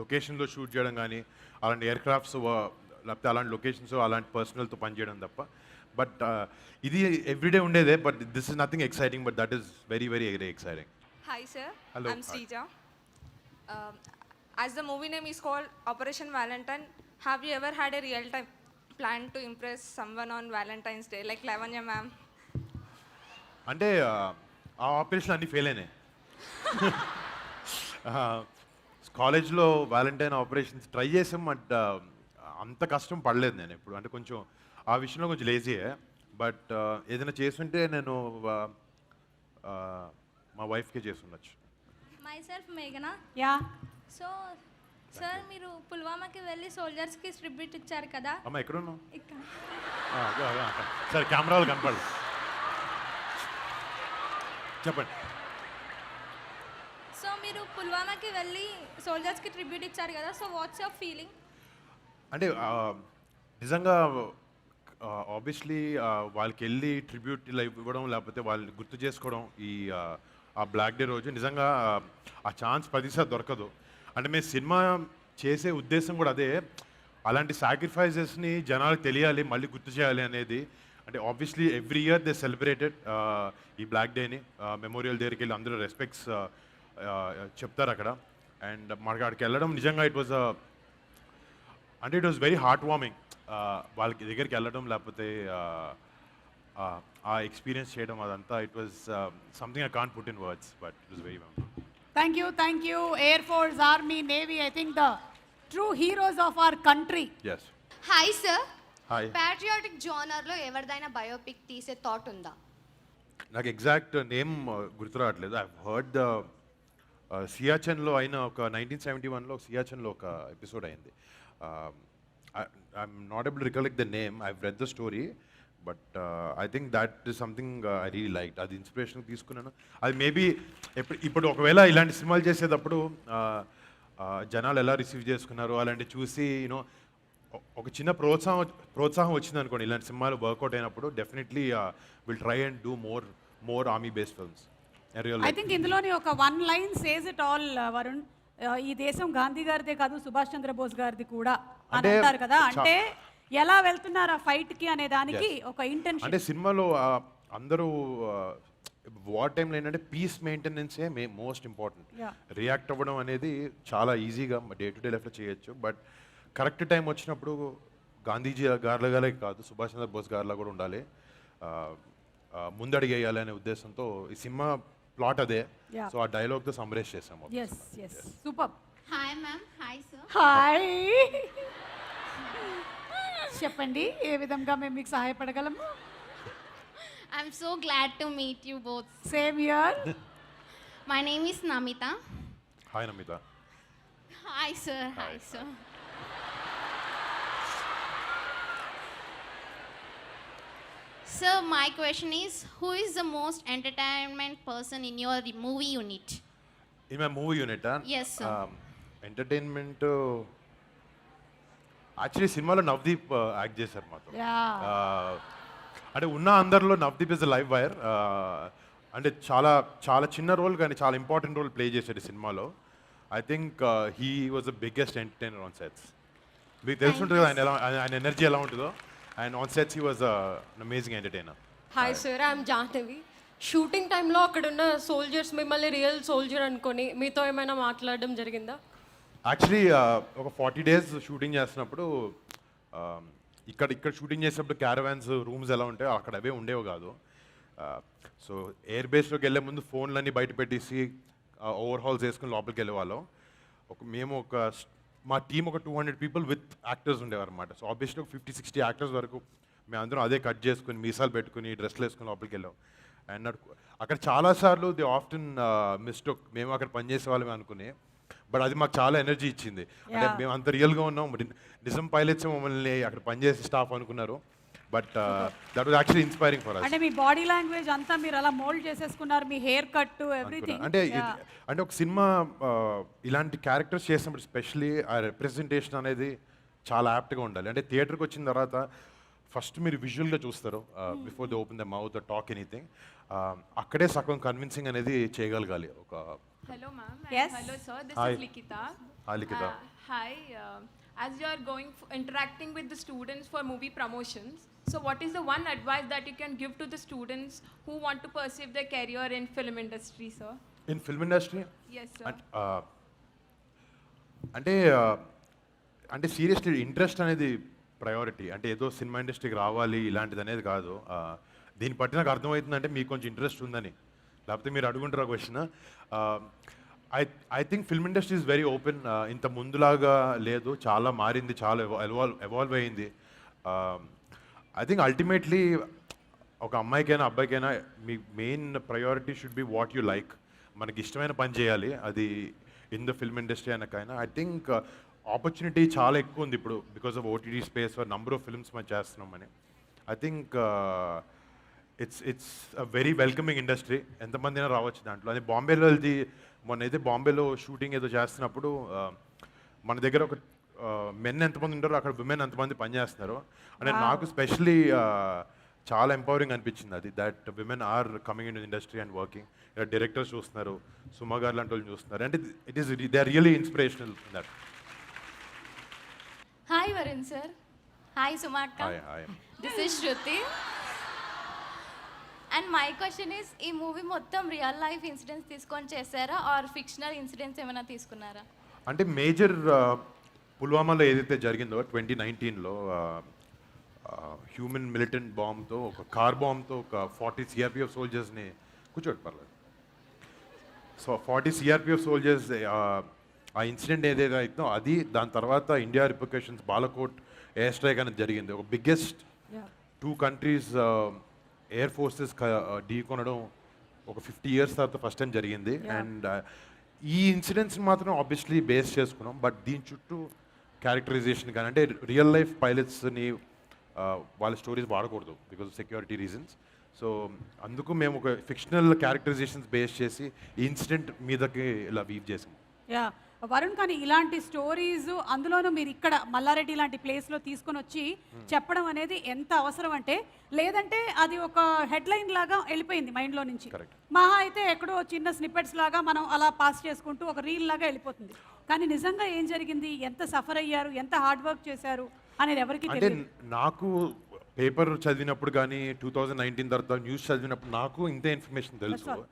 లొకేషన్లో షూట్ చేయడం కానీ, అలాంటి ఎయిర్ క్రాఫ్ట్స్ లేకపోతే అలాంటి లొకేషన్స్ అలాంటి పర్సనల్తో పనిచేయడం తప్ప. బట్ ఇది ఎవ్రీడే ఉండేదే. But this is nothing exciting, but that is very very very exciting. Hi sir, Hello. I'm Srija. As the movie name is called Operation Valentine, have you ever had a real-time plan to impress someone on Valentine's Day, like Lavanya ma'am? అంటే ఆ operation అన్నీ fail అయినాయి. కాలేజ్లో Valentine operations try చేసాం. But అంత కష్టం పడలేదు నేను ఎప్పుడు. అంటే కొంచెం ఆ విషయంలో కొంచెం లేజీయే. బట్ ఏదైనా చేస్తుంటే నేను మా వైఫ్కే చేస్తుండొచ్చు. మై సెల్ఫ్ మేఘనా. యా సో సార్ మీరు పుల్వామాకి వెళ్ళి సోల్జర్స్కి ట్రిబ్యూట్ ఇచ్చారు కదా. అమ్మ ఎక్కడున్నావు? ఇక్కడ సరే కెమెరాలు కనపడదు, చెప్పండి. సో మీరు పుల్వామాకి వెళ్ళి సోల్జర్స్కి ట్రిబ్యూట్ ఇచ్చారు కదా. So what's your feeling? అంటే నిజంగా ఆబ్వియస్లీ వాళ్ళకి వెళ్ళి ట్రిబ్యూట్ ఇలా ఇవ్వడం, లేకపోతే వాళ్ళని గుర్తు చేసుకోవడం ఆ బ్లాక్ డే రోజు నిజంగా ఆ ఛాన్స్ 10 దొరకదు. అంటే మేము సినిమా చేసే ఉద్దేశం కూడా అదే. అలాంటి సాక్రిఫైజెస్ని జనాలకు తెలియాలి, మళ్ళీ గుర్తు చేయాలి అనేది. అంటే obviously every year they celebrated ఈ బ్లాక్ డేని. మెమోరియల్ దగ్గరికి వెళ్ళి అందరూ రెస్పెక్ట్స్ చెప్తారు అక్కడ. అండ్ మనకి అక్కడికి వెళ్ళడం నిజంగా it was very heart warming. వాళ్ళకి దగ్గరికి వెళ్ళడం, లేకపోతే ఆ ఎక్స్పీరియన్స్ చేయడం, అదంతా it was something I can't put in words, but it was very memorable. Thank you air force, army, navy. I think the true heroes of our country. Yes. Hi sir, hi. Patriotic జోనర్లో ఎవరిదైనా biopic తీసే thought ఉందా? నాకు exact name గుర్తు రావట్లేదు. I heard the సియాచెన్లో అయిన ఒక 1971లో సియాచెన్లో ఒక ఎపిసోడ్ అయింది. I'm not able to recollect the name. I read the story, but I think that is something I really like. అది ఇన్స్పిరేషన్ తీసుకున్నాను. అది మేబీ ఇప్పుడు ఒకవేళ ఇలాంటి సినిమాలు చేసేటప్పుడు జనాలు ఎలా రిసీవ్ చేసుకున్నారు అలాంటి చూసి యూనో ఒక చిన్న ప్రోత్సాహం వచ్చింది అనుకోండి. ఇలాంటి సినిమాలు వర్కౌట్ అయినప్పుడు definitely will try and do more army based films. I think ఇందులోని ఒక 1 line says it all Varun. ఈ దేశం గాంధీ గారిదే కాదు, సుభాష్ చంద్రబోస్ గారిది కూడా అని అంటారు కదా. అంటే ఎలా వెళ్తున్నారు ఆ ఫైట్ కి అనే దానికి ఒక ఇంటెన్షన్. అంటే సినిమాలో అందరూ వార్ టైంలో ఏంటంటే పీస్ మెయింటెనెన్సే మోస్ట్ ఇంపార్టెంట్. రియాక్ట్ అవ్వడం అనేది చాలా ఈజీగా డే టు డే లైఫ్లో చేయొచ్చు. బట్ కరెక్ట్ టైం వచ్చినప్పుడు గాంధీజీ గారిలాగానే కాదు, సుభాష్ చంద్రబోస్ గారిలా కూడా ఉండాలి, ముందడిగేయాలి అనే ఉద్దేశంతో ఈ సినిమా ప్లాట్ అదే. సో ఆ డైలాగ్తో సమ్మరైజ్ చేసాము. Super. Hi ma'am. Hi sir. Hi. చెప్పండి ఏ విధంగా మేము మీకు సహాయపడగలము? I'm so glad to meet you both. Same here. My name is Namita. Hi Namita. Hi sir. Hi sir. Sir, my question is, who is the most entertainment person in your movie unit? In my movie unit, Yes, sir. Entertainment actually సినిమాలో Navdeep act చేశారు మాతో. అంటే ఉన్న అందరిలో Navdeep is the live wire. అంటే చాలా చాలా చిన్న రోల్ కానీ చాలా ఇంపార్టెంట్ రోల్ ప్లే చేశాడు ఈ సినిమాలో. I think he was the biggest entertainer on sets. మీకు తెలుసుంటుంది కదా ఆయన ఎనర్జీ ఎలా ఉంటుందో. And on sets he was an amazing entertainer. Hi sir, I'm Jahnavi. Shooting టైంలో అక్కడ ఉన్న సోల్జర్స్ మిమ్మల్ని రియల్ సోల్జర్ అనుకొని మీతో ఏమైనా మాట్లాడడం జరిగిందా? యాక్చువల్లీ ఒక 40 days షూటింగ్ చేస్తున్నప్పుడు ఇక్కడ షూటింగ్ చేసినప్పుడు క్యారవాన్స్ రూమ్స్ ఎలా ఉంటాయో అక్కడ అవే ఉండేవి కాదు. సో ఎయిర్ బేస్లోకి వెళ్ళే ముందు ఫోన్లన్నీ బయట పెట్టేసి ఓవర్ హాల్స్ వేసుకుని లోపలికి వెళ్ళేవాళ్ళం. మా టీం ఒక 200 people విత్ యాక్టర్స్ ఉండేవారు అనమాట. సో ఆబ్వియస్లీ ఒక 50-60 యాక్టర్స్ వరకు మేమందరం అదే కట్ చేసుకుని మీసాలు పెట్టుకుని డ్రెస్లు వేసుకుని లోపలికి వెళ్ళాం. అండ్ అక్కడ చాలాసార్లు ది ఆఫ్టన్ మిస్టేక్ మేము అక్కడ పనిచేసే వాళ్ళమే అనుకుని, బట్ అది మాకు చాలా ఎనర్జీ ఇచ్చింది. అంటే మేము అంత రియల్గా ఉన్నాం, నిజం పైలట్స్ మమ్మల్ని అక్కడ పనిచేసే స్టాఫ్ అనుకున్నారు. But that was actually inspiring for us. అంటే మీ బాడీ లాంగ్వేజ్ అంతా మీరు అలా మోల్డ్ చేసేసుకున్నారు, మీ హెయిర్ కట్ ఎవ్రీథింగ్. అంటే ఒక సినిమా ఇలాంటి క్యారెక్టర్స్ చేసినప్పుడు స్పెషలీ ఆ రిప్రజెంటేషన్ అనేది చాలా యాప్ట్గా ఉండాలి. అంటే థియేటర్కి వచ్చిన తర్వాత ఫస్ట్ మీరు విజువల్గా చూస్తారు before the open the mouth talk anything. అక్కడే సగం కన్విన్సింగ్ అనేది చేయగలగాలి. ఒక Hello, ma'am. Yes. Hello, sir. This Hi. is Likita. Hi, Likita. Hi. As you are interacting with the students for movie promotions, so what is the one advice that you can give to the students who want to pursue their career in film industry, sir? In film industry Yes, sir. అంటే seriously interest అనేది priority. అంటే ఏదో cinema ఇండస్ట్రీకి రావాలి ఇలాంటిది అనేది కాదు. దీన్ని బట్టి నాకు అర్థమవుతుందంటే మీకు కొంచెం ఇంట్రెస్ట్ ఉందని, లేకపోతే మీరు అడుగుంటారు question. I think film industry is very open. ఇంత ముందులాగా లేదు, చాలా మారింది, చాలా ఎవాల్వ్ అయ్యింది. ఐ థింక్ అల్టిమేట్లీ ఒక అమ్మాయికైనా అబ్బాయికైనా మీ main priority should be what you like. మనకి ఇష్టమైన పని చేయాలి, అది ఇన్ ద ఫిల్మ్ ఇండస్ట్రీ అనకైనా. ఐ థింక్ ఆపర్చునిటీ చాలా ఎక్కువ ఉంది ఇప్పుడు because of OTT space, number of films మనం చేస్తున్నామని. I think it's a very welcoming industry. ఎంతమంది అయినా రావచ్చు దాంట్లో. అది బాంబేలో వెళ్తే మొన్న అయితే బాంబేలో షూటింగ్ ఏదో చేస్తున్నప్పుడు మన దగ్గర ఒక మెన్ ఎంతమంది ఉంటారో అక్కడ విమెన్ ఎంతమంది పనిచేస్తున్నారు. అంటే నాకు స్పెషలీ చాలా ఎంపవరింగ్ అనిపించింది అది, that women are coming in industry and working. ఇలా డైరెక్టర్స్ చూస్తున్నారు, సుమా గారు లాంటి వాళ్ళు చూస్తున్నారు. అంటే it is they are really inspirational in that. Hi, Varun sir. Hi, Sumarka. Hi hi. This is Shruti. And my question is, ఈ movie మొత్తం real life incidents తీసుకొని చేశారా ఆర్ ఫిక్షనల్ ఇన్సిడెంట్స్ ఏమైనా తీసుకున్నారా? అంటే మేజర్ పుల్వామాలో ఏదైతే జరిగిందో 2019లో హ్యూమన్ మిలిటెంట్ బాంబ్తో, ఒక కార్ బాంబ్తో ఒక 40 CRPF సోల్జర్స్ని కూర్చోటి పర్లేదు. సో 40 CRPF సోల్జర్స్ ఆ ఇన్సిడెంట్ ఏదైతే అవుతుందో అది, దాని తర్వాత India repercussions Balakot air strike అనేది జరిగింది. ఒక బిగ్గెస్ట్ 2 countries ఎయిర్ ఫోర్సెస్ ఢీ కొనడం ఒక 50 years తర్వాత ఫస్ట్ టైం జరిగింది. అండ్ ఈ ఇన్సిడెంట్స్ మాత్రం ఆబ్వియస్లీ బేస్ చేసుకున్నాం, బట్ దీని చుట్టూ క్యారెక్టరైజేషన్ కానీ అంటే రియల్ లైఫ్ పైలట్స్ని వాళ్ళ స్టోరీస్ వాడకూడదు because of security reasons. So అందుకు మేము ఒక ఫిక్షనల్ క్యారెక్టరైజేషన్స్ బేస్ చేసి ఈ ఇన్సిడెంట్ మీదకి ఇలా వీవ్ చేసాం. యా వరుణ్, కానీ ఇలాంటి స్టోరీస్ అందులోనూ మీరు ఇక్కడ మల్లారెడ్డి లాంటి ప్లేస్లో తీసుకొని వచ్చి చెప్పడం అనేది ఎంత అవసరం అంటే, లేదంటే అది ఒక హెడ్లైన్ లాగా వెళ్ళిపోయింది మైండ్లో నుంచి. మహా అయితే ఎక్కడో చిన్న స్నిప్పెట్స్ లాగా మనం అలా పాస్ చేసుకుంటూ ఒక రీల్ లాగా వెళ్ళిపోతుంది. కానీ నిజంగా ఏం జరిగింది, ఎంత సఫర్ అయ్యారు, ఎంత హార్డ్ వర్క్ చేశారు అనేది ఎవరికి అంటే తెలియదు. నాకు పేపర్ చదివినప్పుడు కానీ 2019 తర్వాత న్యూస్ చదివినప్పుడు నాకు ఇంతే ఇన్ఫర్మేషన్ తెలుసు.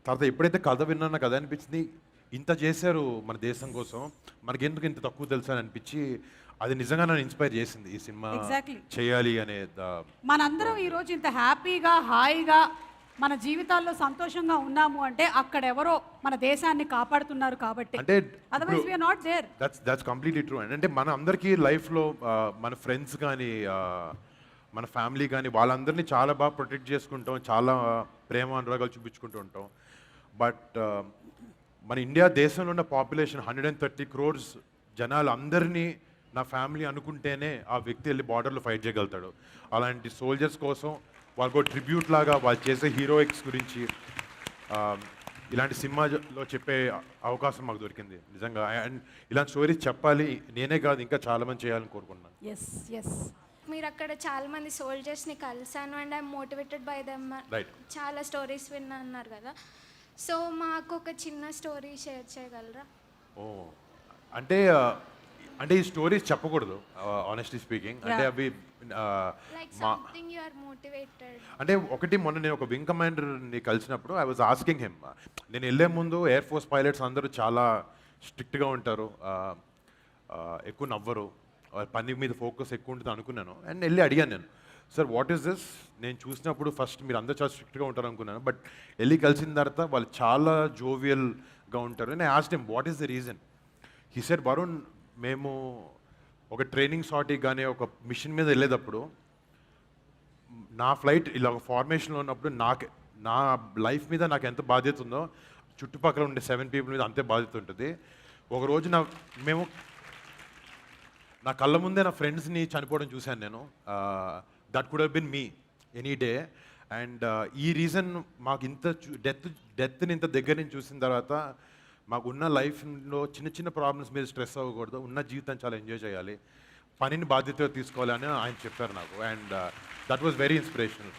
తర్వాత ఎప్పుడైతే కథ విన్నానో కథ అనిపించింది, ఇంత చేశారు మన దేశం కోసం, మనకి ఎందుకు ఇంత తక్కువ తెలుసు అని అనిపించి అది నిజంగా నన్ను ఇన్స్పైర్ చేసింది ఈ సినిమా చేయాలి అనే. మనందరం ఈరోజు ఇంత హ్యాపీగా హాయిగా మన జీవితాల్లో సంతోషంగా ఉన్నాము అంటే అక్కడ ఎవరో మన దేశాన్ని కాపాడుతున్నారు కాబట్టి. అంటే otherwise we are not there. That's completely true. అంటే మన అందరికీ లైఫ్లో మన ఫ్రెండ్స్ కానీ మన ఫ్యామిలీ కానీ వాళ్ళందరినీ చాలా బాగా ప్రొటెక్ట్ చేసుకుంటాం, చాలా ప్రేమ అనురాగాలు చూపించుకుంటూ ఉంటాం. బట్ మన ఇండియా దేశంలో ఉన్న పాపులేషన్ 130 crores జనాలు అందరినీ నా ఫ్యామిలీ అనుకుంటేనే ఆ వ్యక్తి వెళ్ళి బార్డర్లో ఫైట్ చేయగలుగుతాడు. అలాంటి సోల్జర్స్ కోసం వాళ్ళకు ట్రిబ్యూట్ లాగా వాళ్ళు చేసే హీరోయిక్స్ గురించి ఇలాంటి సినిమాలో చెప్పే అవకాశం మాకు దొరికింది నిజంగా. అండ్ ఇలాంటి స్టోరీస్ చెప్పాలి, నేనే కాదు ఇంకా చాలామంది చేయాలని కోరుకున్నాను. మీరు అక్కడ చాలా మంది సోల్జర్స్ని కలిసాను and I'm motivated by them. చాలా స్టోరీస్ విన్నా అన్నారు కదా, సో మాకు ఒక చిన్న స్టోరీ షేర్ చేయగలరా? అంటే అంటే ఈ స్టోరీస్ చెప్పకూడదు ఆనెస్ట్లీ స్పీకింగ్. అంటే అవి లైక్ మా సంథింగ్ యు ఆర్ మోటివేటెడ్. అంటే ఒకటి మొన్న నేను ఒక వింగ్ కమాండర్ని కలిసినప్పుడు ఐ వాజ్ ఆస్కింగ్ హిమ్, నేను వెళ్ళే ముందు ఎయిర్ ఫోర్స్ పైలట్స్ అందరూ చాలా స్ట్రిక్ట్గా ఉంటారు, ఎక్కువ నవ్వరు, పని మీద ఫోకస్ ఎక్కువ ఉంటుంది అనుకున్నాను. అండ్ వెళ్ళి అడిగాను నేను, సార్ వాట్ ఈస్ దిస్? నేను చూసినప్పుడు ఫస్ట్ మీరు అందరూ చాలా స్ట్రిక్ట్గా ఉంటారు అనుకున్నాను, బట్ వెళ్ళి కలిసిన తర్వాత వాళ్ళు చాలా జోవియల్గా ఉంటారు. నేను asked him what is the reason. He said, Varun, మేము ఒక ట్రైనింగ్ సార్ట్కి కానీ ఒక మిషన్ మీద వెళ్ళేటప్పుడు నా ఫ్లైట్ ఇలా ఒక ఫార్మేషన్లో ఉన్నప్పుడు నా లైఫ్ మీద నాకు ఎంత బాధ్యత ఉందో చుట్టుపక్కల ఉండే 7 people మీద అంతే బాధ్యత ఉంటుంది. ఒకరోజు నా కళ్ళ ముందే నా ఫ్రెండ్స్ని చనిపోవడం చూశాను నేను. That could have been me any day. And ఈ రీజన్ మాకు ఇంత డెత్ని ఇంత దగ్గర నుంచి చూసిన తర్వాత మాకు ఉన్న లైఫ్లో చిన్న చిన్న ప్రాబ్లమ్స్ మీద స్ట్రెస్ అవ్వకూడదు, ఉన్న జీవితం చాలా ఎంజాయ్ చేయాలి, పనిని బాధ్యతగా తీసుకోవాలి అని ఆయన చెప్పారు నాకు. And that was very inspirational.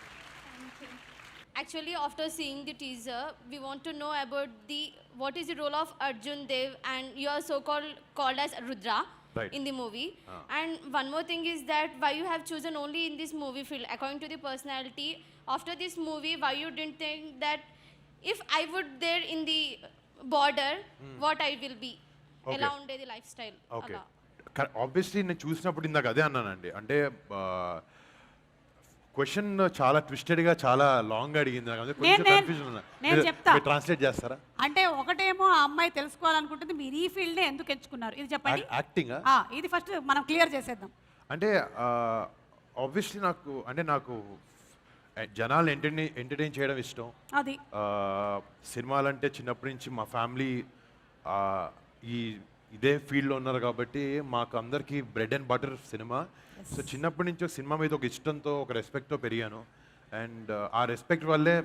Actually, after seeing the teaser, we want to know about what is the role of Arjun Dev, and you are called as Rudra Right. in the movie. And one more thing is that why you have chosen only in this movie field according to the personality. After this movie, why you didn't think that if I would there in the border, what I will be? Okay. ఎలా ఉండేది life style okay, అలా. Obviously నేను చూసినప్పుడు ఇందాక అదే అన్నానండి. అంటే question చాలా ట్విస్టెడ్గా చాలా లాంగ్గా అడిగింది నాకు. కొంచెం నేను కన్ఫ్యూజన్ నేను చెప్తా. ట్రాన్స్లేట్ చేస్తారా? అంటే ఒకటేమో ఆ అమ్మాయి తెలుసుకోవాలనుకుంటుంది, మీరు ఈ ఫీల్డ్నే ఎందుకు ఎంచుకున్నారు ఇది చెప్పండి. యాక్టింగ్ ఇది ఫస్ట్ మనం క్లియర్ చేసేద్దాం. అంటే ఆబ్వియస్లీ నాకు జనాలు ఎంటర్టైన్ చేయడం ఇష్టం. అది సినిమాలంటే చిన్నప్పటి నుంచి మా ఫ్యామిలీ ఇదే ఫీల్డ్లో ఉన్నారు కాబట్టి మాకు అందరికీ bread and butter cinema. So చిన్నప్పటి నుంచి ఒక సినిమా మీద ఒక ఇష్టంతో ఒక రెస్పెక్ట్తో పెరిగాను. అండ్ ఆ రెస్పెక్ట్ వల్లే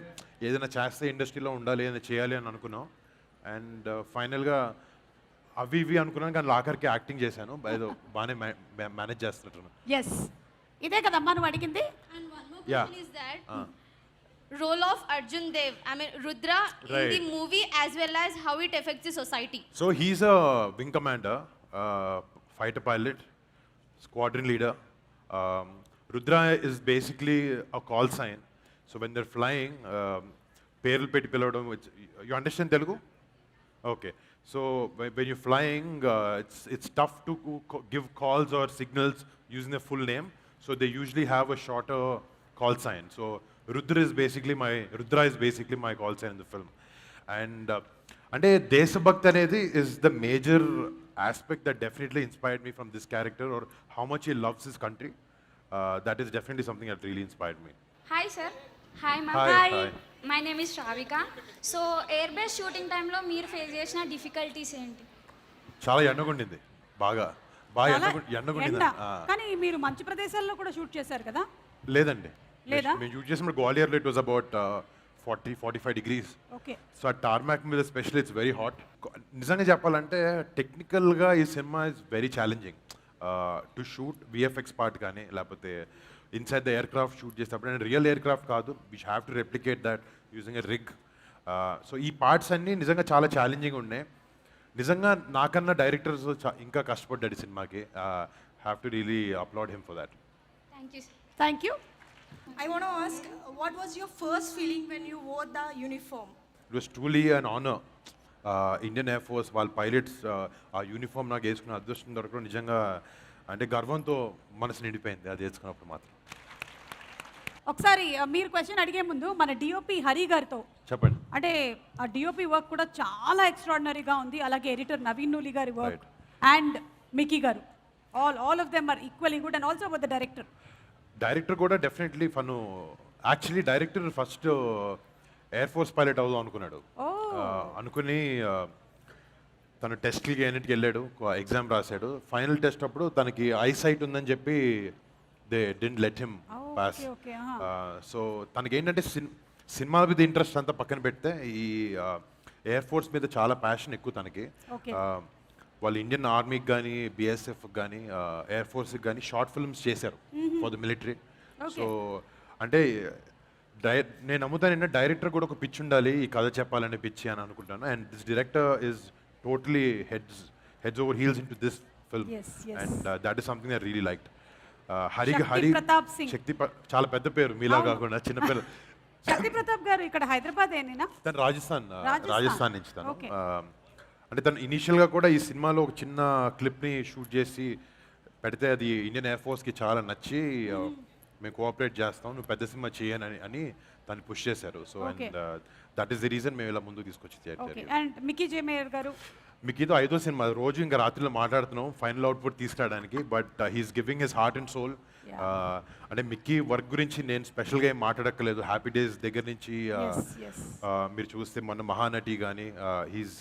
ఏదైనా చేస్తే ఇండస్ట్రీలో ఉండాలి, ఏదైనా చేయాలి అని అనుకున్నాం. అండ్ ఫైనల్గా అవి ఇవి అనుకున్నాను, కానీ ఆఖరికి యాక్టింగ్ చేశాను. ఏదో బాగానే మేనేజ్ చేస్తున్నట్టు. ఎస్, ఇదే కదమ్మా నువ్వు అడిగింది. And one more Yeah. question is that role of Arjun Dev, I mean Rudra, in Right. the movie as well as how it affects the society. So he's a wing commander, fighter pilot, squadron leader. Rudra is basically a call sign. So when they're flying, పేర్లు పెట్టి పిలవడం, you understand Telugu? Okay. So when you're flying, it's tough to give calls or signals using the full name. So they usually have a shorter call sign. So Rudra is basically my call sign in the film. And అంటే దేశభక్తి అనేది is the major aspect that definitely inspired me from this character, or how much he loves his country. That is definitely something that really inspired me. Hi sir. Hi ma'am. Hi. My name is Sravika. So air base shooting టైంలో మీరు face చేసిన difficulties ఏంటి? చాలా ఎండగుండింది, బాగా చాలా ఎండగుండింది. ఎండ. కానీ మీరు మంచి ప్రదేశాల్లో కూడా షూట్ చేశారు కదా? లేదండి, లేదా? మేము షూట్ చేసినప్పుడు గ్వాలియర్లో it was about 40-45 degrees. Okay. So ఆ టార్మాక్ మీద స్పెషల్లీ ఇట్స్ వెరీ హాట్. నిజంగా చెప్పాలంటే టెక్నికల్గా ఈ cinema is very challenging to shoot. VFX part కానీ లేకపోతే inside the air craft shoot చేసేటప్పుడు, అండ్ రియల్ ఎయిర్ క్రాఫ్ట్ కాదు, we have to replicate that using a rig. So ఈ పార్ట్స్ అన్నీ నిజంగా చాలా ఛాలెంజింగ్ ఉన్నాయి. నిజంగా నాకన్నా డైరెక్టర్స్ ఇంకా కష్టపడ్డాడు ఈ సినిమాకి. Have to really applaud him for that. Thank you. Thank you. I want to ask, what was your first feeling when you wore the uniform? It was truly an honour. Indian air force వాళ్ళ pilots ఆ uniform నాకు వేసుకున్న అదృష్టం దొరకడం నిజంగా అంటే గర్వంతో మనసు నిండిపోయింది అది వేసుకున్నప్పుడు మాత్రం. ఒకసారి మీరు క్వశ్చన్ అడిగే ముందు మన డిఓపి హరి గారితో చెప్పండి. అంటే ఆ డిఓపి వర్క్ కూడా చాలా ఎక్స్ట్రాడినరీగా ఉంది. అలాగే ఎడిటర్ నవీన్ నూలి గారి వర్క్ అండ్ మికీ గారు, all of them are equally good. And also about the director కూడా definitely fun. Actually director first air force pilot అవుదాం అనుకున్నాడు. అనుకుని తను టెస్ట్లకి అన్నిటికి వెళ్ళాడు, ఎగ్జామ్ రాశాడు. ఫైనల్ టెస్ట్ అప్పుడు తనకి ఐసైట్ ఉందని చెప్పి they didn't let him pass. So తనకి ఏంటంటే సినిమాల మీద ఇంట్రెస్ట్ అంతా పక్కన పెడితే ఈ ఎయిర్ ఫోర్స్ మీద చాలా ప్యాషన్ ఎక్కువ తనకి. వాళ్ళు ఇండియన్ ఆర్మీకి కానీ బిఎస్ఎఫ్ కానీ ఎయిర్ ఫోర్స్కి కానీ షార్ట్ ఫిల్మ్స్ చేశారు ఫర్ ద మిలిటరీ. సో అంటే నేను నమ్ముతాను ఏంటంటే డైరెక్టర్ కూడా ఒక పిచ్ ఉండాలి ఈ కథ చెప్పాలనే పిచ్చి అని అనుకుంటాను. And this director is totally heads over heels in to this film. Yes, yes. And that is something I really liked. Shakti Pratap Singh. చాలా పెద్ద పేరు మీలా కాకుండా చిన్న పేరు. శక్తి ప్రతాప్ గారు ఇక్కడ హైదరాబాద్ ఏనేనా? తను రాజస్థాన్ నుంచి తను. Okay. అంటే తను ఇనీషియల్గా కూడా ఈ సినిమాలో ఒక చిన్న క్లిప్ని షూట్ చేసి పెడితే అది ఇండియన్ ఎయిర్ ఫోర్స్కి చాలా నచ్చి మేము కోఆపరేట్ చేస్తాం, నువ్వు పెద్ద సినిమా చేయని అని తను పుష్ చేశారు. So and that is the reason మేము ఇలా ముందుకు తీసుకొచ్చి okay. And Mickey J Meyer గారు, మీకు ఇది 5వ సినిమా, రోజు ఇంకా రాత్రిలో మాట్లాడుతున్నాం ఫైనల్ అవుట్పుట్ తీసుకురావడానికి. But he's giving his heart and soul. అంటే మిక్కీ వర్క్ గురించి నేను స్పెషల్గా ఏం మాట్లాడక్కర్లేదు. హ్యాపీ డేస్ దగ్గర నుంచి మీరు చూస్తే మొన్న మహానటి కానీ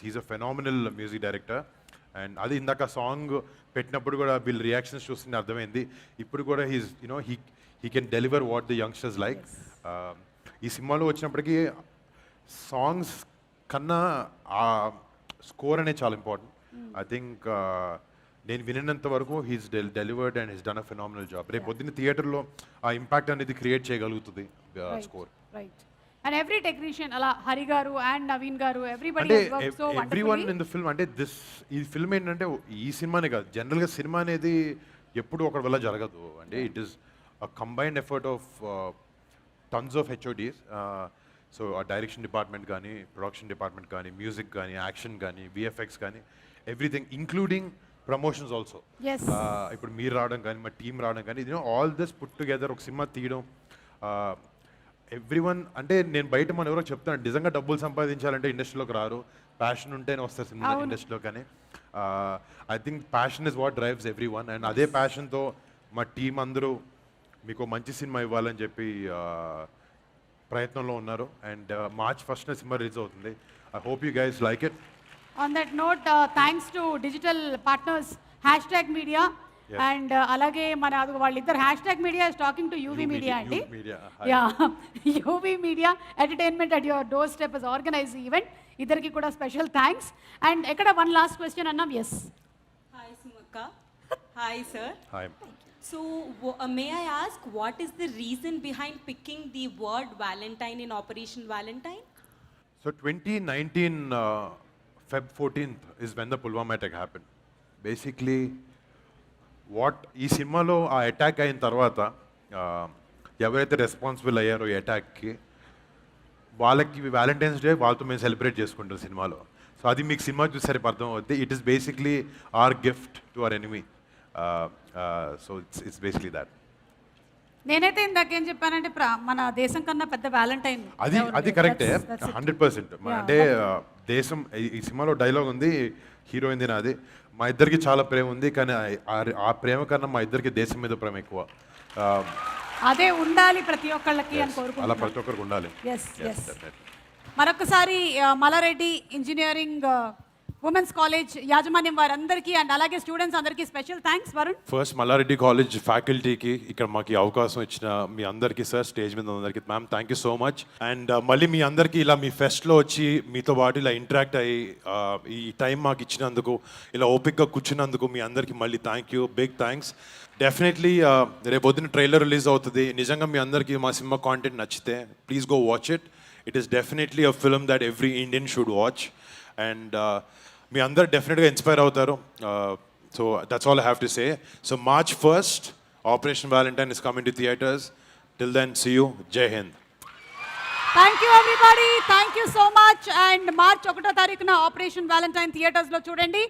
he's a phenomenal music director. And అది ఇందాక సాంగ్ పెట్టినప్పుడు కూడా వీళ్ళ రియాక్షన్స్ చూస్తుంటే అర్థమైంది. ఇప్పుడు కూడా he can deliver what the youngsters like. ఈ సినిమాలో వచ్చినప్పటికీ సాంగ్స్ కన్నా ఆ స్కోర్ అనేది చాలా ఇంపార్టెంట్. ఐ థింక్ నేను వినినంత వరకు he's delivered and he's done a phenomenal job. రేపు పొద్దున్న థియేటర్లో ఆ ఇంపాక్ట్ అనేది క్రియేట్ చేయగలుగుతుంది score. Right. And every technician అలా హరి గారు అండ్ నవీన్ గారు ఎవ్రీబడి అంటే has worked so everyone in the film. అంటే ఈ ఫిల్మ్ ఏంటంటే ఈ సినిమానే కాదు, జనరల్గా సినిమా అనేది ఎప్పుడు ఒకటి వల్ల జరగదు. అంటే it is a combined effort of tons of HODs. So ఆ డైరెక్షన్ డిపార్ట్మెంట్ కానీ, ప్రొడక్షన్ డిపార్ట్మెంట్ కానీ, మ్యూజిక్ కానీ, యాక్షన్ కానీ, VFX కానీ, ఎవ్రీథింగ్ ఇంక్లూడింగ్ ప్రమోషన్స్ ఆల్సో. ఇప్పుడు మీరు రావడం కానీ, మా టీం రావడం కానీ, ఆల్ దిస్ పుట్ టుగెదర్ ఒక సినిమా తీయడం. ఎవ్రీవన్ అంటే నేను బయట మన ఎవరో చెప్తాను, నిజంగా డబ్బులు సంపాదించాలంటే ఇండస్ట్రీలోకి రారు, ప్యాషన్ ఉంటేనే వస్తారు సినిమా ఇండస్ట్రీలో. కానీ I think passion is what drives everyone. And అదే ప్యాషన్తో మా టీం అందరూ మీకు మంచి సినిమా ఇవ్వాలని చెప్పి ప్రయత్నంలో ఉన్నారు. And March 1st cinema release అవుతుంది. I hope you guys like it. On that note, thanks to digital partners #media and అలాగే మన వాళ్ళిద్దరు #media is talking to UV Media అండి. UV Media Entertainment at your doorstep has organized the event. ఇద్దరికి కూడా special thanks. And ఎక్కడ one last question yes. Hi. హాయ్ సుమక్క. Hi sir. Hi. So, may I ask, what is the reason behind picking the word Valentine in Operation Valentine? So 2019 Feb 14th is when the Pulwama attack happened. Basically, ఈ సినిమాలో ఆ attack అయిన తర్వాత ఎవరైతే responsible అయ్యారో ఈ అటాక్కి, వాళ్ళకి Valentine's day వాళ్ళతో మేము సెలబ్రేట్ చేసుకుంటాం సినిమాలో. సో అది మీకు సినిమా చూసరికి అర్థం అవుద్ది. It is basically our gift to our enemy. So it's basically that. నేనైతే ఇందాకేం చెప్పానంటే మన దేశం కన్నా పెద్ద వ్యాలంటైన్ అది కరెక్టే 100%. అంటే దేశం ఈ సినిమాలో డైలాగ్ ఉంది, హీరోయిన్ది నాది, మా ఇద్దరికి చాలా ప్రేమ ఉంది, కానీ ఆ ప్రేమ కన్నా మా ఇద్దరికి దేశం మీద ప్రేమ ఎక్కువ. అదే ఉండాలి ప్రతి ఒక్కళ్ళకి అని కోరుకుంటున్నాను. అలా ప్రతి ఒక్కరికి ఉండాలి. మరొకసారి మల్లారెడ్డి ఇంజనీరింగ్ ఉమెన్స్ కాలేజ్ యాజమాన్యం వారందరికీ అండ్ అలాగే స్టూడెంట్స్ అందరికీ special thanks. Varun. First Malla Reddy college ఫ్యాకల్టీకి ఇక్కడ మాకు అవకాశం ఇచ్చిన మీ అందరికీ సార్, స్టేజ్ మీద అందరికీ ma'am thank you so much. And మళ్ళీ మీ అందరికీ ఇలా మీ ఫెస్ట్లో వచ్చి మీతో పాటు ఇలా ఇంటరాక్ట్ అయ్యి ఈ టైం మాకు ఇచ్చినందుకు, ఇలా ఓపిక్గా కూర్చున్నందుకు మీ అందరికీ మళ్ళీ thank you, big thanks. Definitely రేపు పొద్దున్న ట్రైలర్ రిలీజ్ అవుతుంది. నిజంగా మీ అందరికీ మా సినిమా కాంటెంట్ నచ్చితే please go watch it. It is definitely a film that every Indian should watch. And మీ అందరు డెఫినెట్గా ఇన్స్పైర్ అవుతారు. So that's all I have to say. So March 1st Operation Valentine is coming to theaters. Till then, see you. Jai Hind. Thank you everybody, thank you so much. And March 1వ తారీఖున operation Valentine థియేటర్స్లో చూడండి.